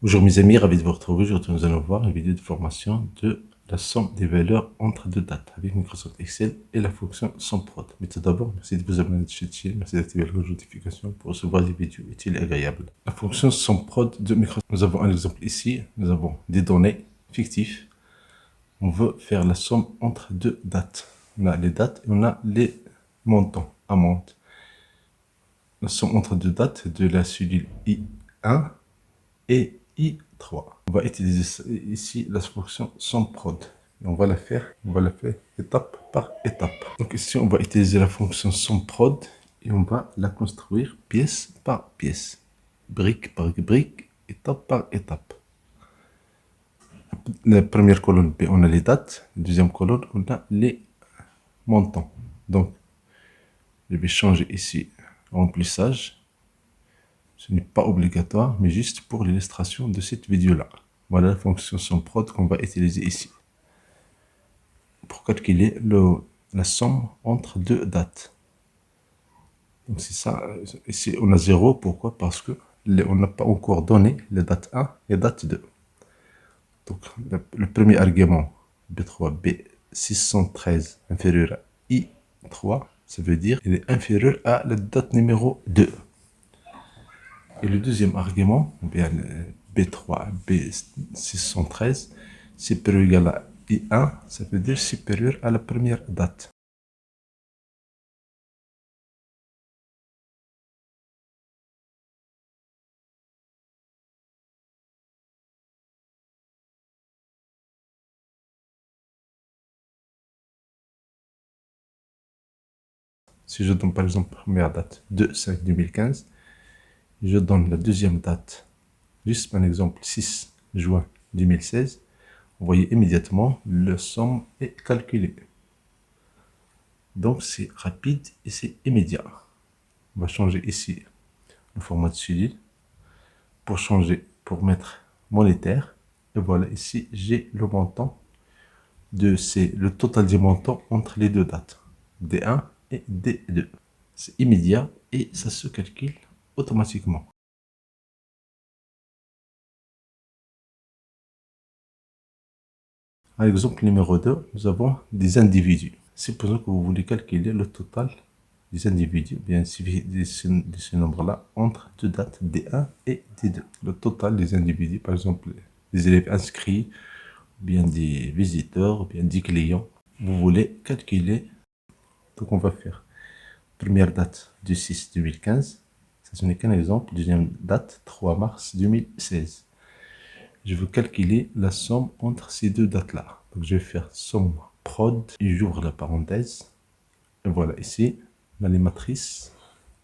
Bonjour mes amis, ravi de vous retrouver. Aujourd'hui, nous allons voir une vidéo de formation de la somme des valeurs entre deux dates avec Microsoft Excel et la fonction SUMPROD. Mais tout d'abord, merci de vous abonner à cette chaîne, merci d'activer la notification pour recevoir des vidéos utiles et agréables. La fonction SUMPROD de Microsoft. Nous avons un exemple ici. Nous avons des données fictives. On veut faire la somme entre deux dates. On a les dates et on a les montants, amount. La somme entre deux dates de la cellule I1 et I3. On va utiliser ici la fonction SUMPROD. Et on va la faire étape par étape. Donc ici, on va utiliser la fonction SUMPROD et on va la construire pièce par pièce, brique par brique, étape par étape. La première colonne B, on a les dates. La deuxième colonne, on a les montants. Donc, je vais changer ici remplissage. Ce n'est pas obligatoire, mais juste pour l'illustration de cette vidéo-là. Voilà la fonction SUMPROD qu'on va utiliser ici pour calculer la somme entre deux dates. Donc c'est ça. Ici, on a 0. Pourquoi? Parce que on n'a pas encore donné les dates 1 et date 2. Donc le premier argument, B3, B613 inférieur à I3, ça veut dire qu'il est inférieur à la date numéro 2. Et le deuxième argument, bien B3, B613, supérieur égal à I1, ça veut dire supérieur à la première date. Si je donne par exemple la première date 2/5/2015, je donne la deuxième date, juste un exemple 6 juin 2016, vous voyez immédiatement la somme est calculée. Donc c'est rapide et c'est immédiat. On va changer ici le format de cellule pour changer, pour mettre monétaire. Et voilà, ici j'ai le montant c'est le total des montants entre les deux dates, D1 et D2. C'est immédiat et ça se calcule automatiquement. Par exemple numéro 2, nous avons des individus. Supposons que vous voulez calculer le total des individus, bien de ce nombre-là, entre deux dates D1 et D2. Le total des individus, par exemple, des élèves inscrits, bien des visiteurs, bien des clients. Vous voulez calculer, donc on va faire première date du 6 2015, ça ce n'est qu'un exemple, deuxième date 3 mars 2016. Je veux calculer la somme entre ces deux dates-là. Donc je vais faire somme prod et j'ouvre la parenthèse. Et voilà, ici, on a les matrices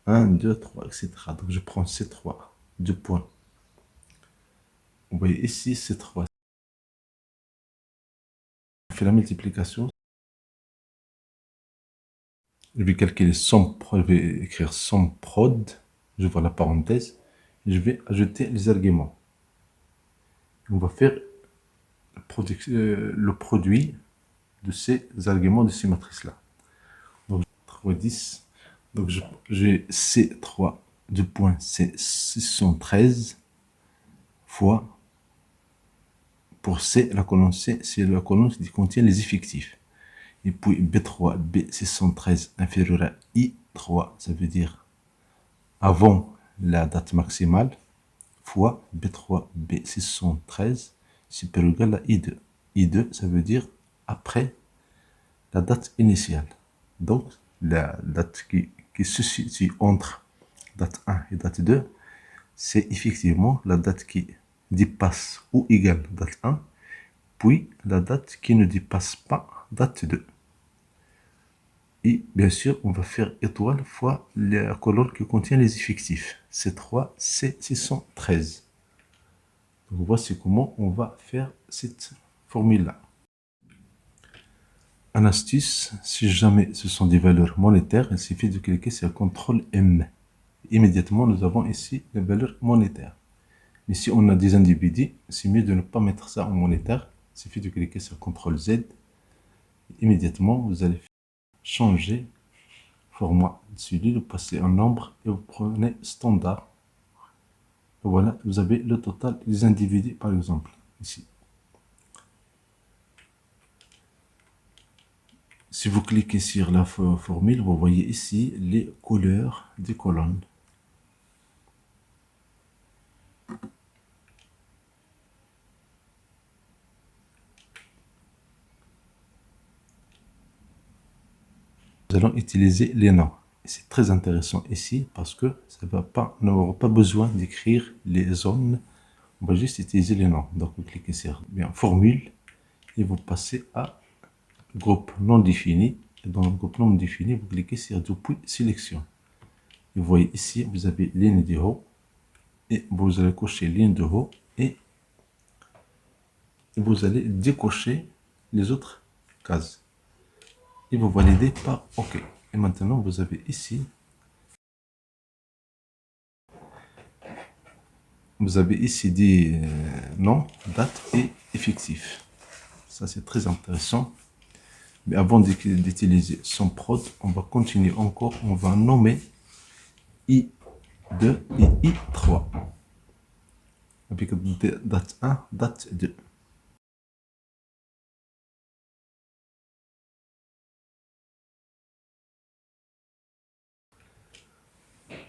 1, 2, 3, etc. Donc je prends C3, 2 points. Vous voyez ici C3. Je fais la multiplication. Je vais calculer somme prod, je vais écrire somme prod. J'ouvre la parenthèse. Et je vais ajouter les arguments. On va faire le produit de ces arguments de ces matrices-là. Donc 3, 10. Donc j'ai C3, 2 points, c'est 613 fois, pour C, la colonne C, c'est la colonne qui contient les effectifs. Et puis B3, B613 inférieur à I3, ça veut dire avant la date maximale, fois B3, B613 supérieur ou égal à I2. I2, ça veut dire après la date initiale. Donc, la date qui se situe entre date 1 et date 2, c'est effectivement la date qui dépasse ou égale date 1, puis la date qui ne dépasse pas date 2. Et bien sûr, on va faire étoile fois la colonne qui contient les effectifs. C3, C613. Donc voici comment on va faire cette formule-là. En astuce, si jamais ce sont des valeurs monétaires, il suffit de cliquer sur CTRL M. Immédiatement, nous avons ici les valeurs monétaires. Mais si on a des individus, c'est mieux de ne pas mettre ça en monétaire. Il suffit de cliquer sur CTRL Z. Immédiatement, vous allez changer format de cellule, vous passez en nombre et vous prenez standard. Voilà, vous avez le total des individus, par exemple, ici. Si vous cliquez sur la formule, vous voyez ici les couleurs des colonnes. Nous allons utiliser les noms. C'est très intéressant ici parce que ça va pas, nous n'aurons pas besoin d'écrire les zones. On va juste utiliser les noms. Donc vous cliquez sur bien formule et vous passez à groupe non défini. Et dans le groupe non défini, vous cliquez sur depuis sélection. Vous voyez ici, vous avez ligne de haut et vous allez cocher ligne de haut et vous allez décocher les autres cases. Et vous validez par OK. Et maintenant, vous avez ici, des noms, dates et effectifs. Ça, c'est très intéressant. Mais avant d'utiliser son prod, on va continuer encore. On va nommer I2 et I3. Avec date 1, date 2.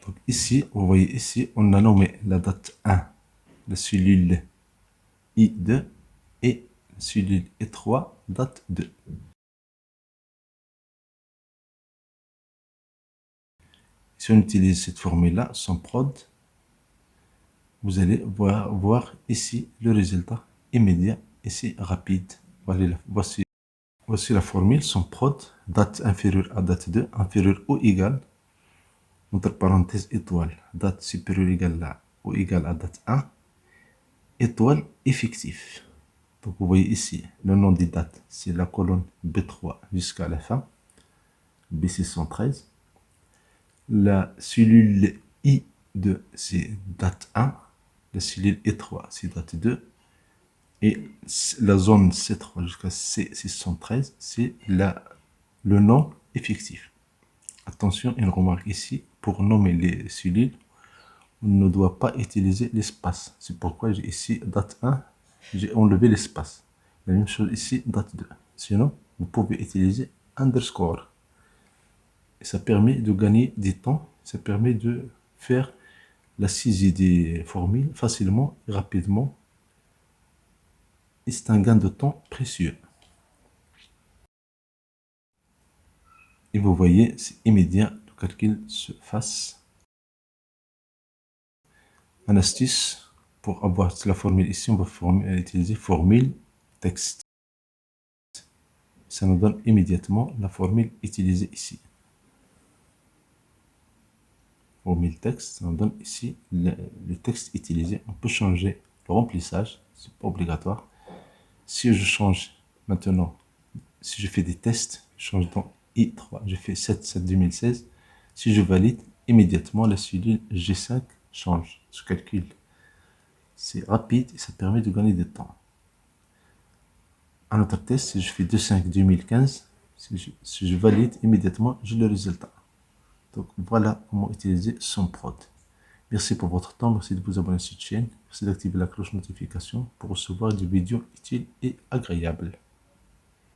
Donc ici, vous voyez ici, on a nommé la date 1, la cellule I2 et la cellule I3, date 2. Si on utilise cette formule-là, sans prod, vous allez voir ici le résultat immédiat et c'est rapide. Voici la formule sans prod, date inférieure à date 2, inférieure ou égale, entre parenthèses étoile, date supérieure ou égale à date 1, étoile effectif. Donc vous voyez ici, le nom des dates, c'est la colonne B3 jusqu'à la fin, B613. La cellule I2, c'est date 1. La cellule E3, c'est date 2. Et la zone C3 jusqu'à C613, c'est le nom effectif. Attention, une remarque ici, pour nommer les cellules, on ne doit pas utiliser l'espace. C'est pourquoi j'ai ici date 1, j'ai enlevé l'espace. La même chose ici, date 2. Sinon, vous pouvez utiliser underscore. Et ça permet de gagner du temps, ça permet de faire la saisie des formules facilement et rapidement. Et c'est un gain de temps précieux. Et vous voyez, c'est immédiat, le calcul se fasse. Un astuce, pour avoir la formule ici, on va utiliser formule texte. Ça nous donne immédiatement la formule utilisée ici. Formule texte, ça nous donne ici le texte utilisé. On peut changer le remplissage, c'est pas obligatoire. Si je change maintenant, si je fais des tests, je change dans I3, je fais 7/7/2016. Si je valide, immédiatement la cellule G5 change, se calcule. C'est rapide et ça permet de gagner du temps. Un autre test, si je fais 2/5/2015, si je valide, immédiatement, j'ai le résultat. Donc voilà comment utiliser son prod. Merci pour votre temps, merci de vous abonner à cette chaîne, merci d'activer la cloche notification pour recevoir des vidéos utiles et agréables.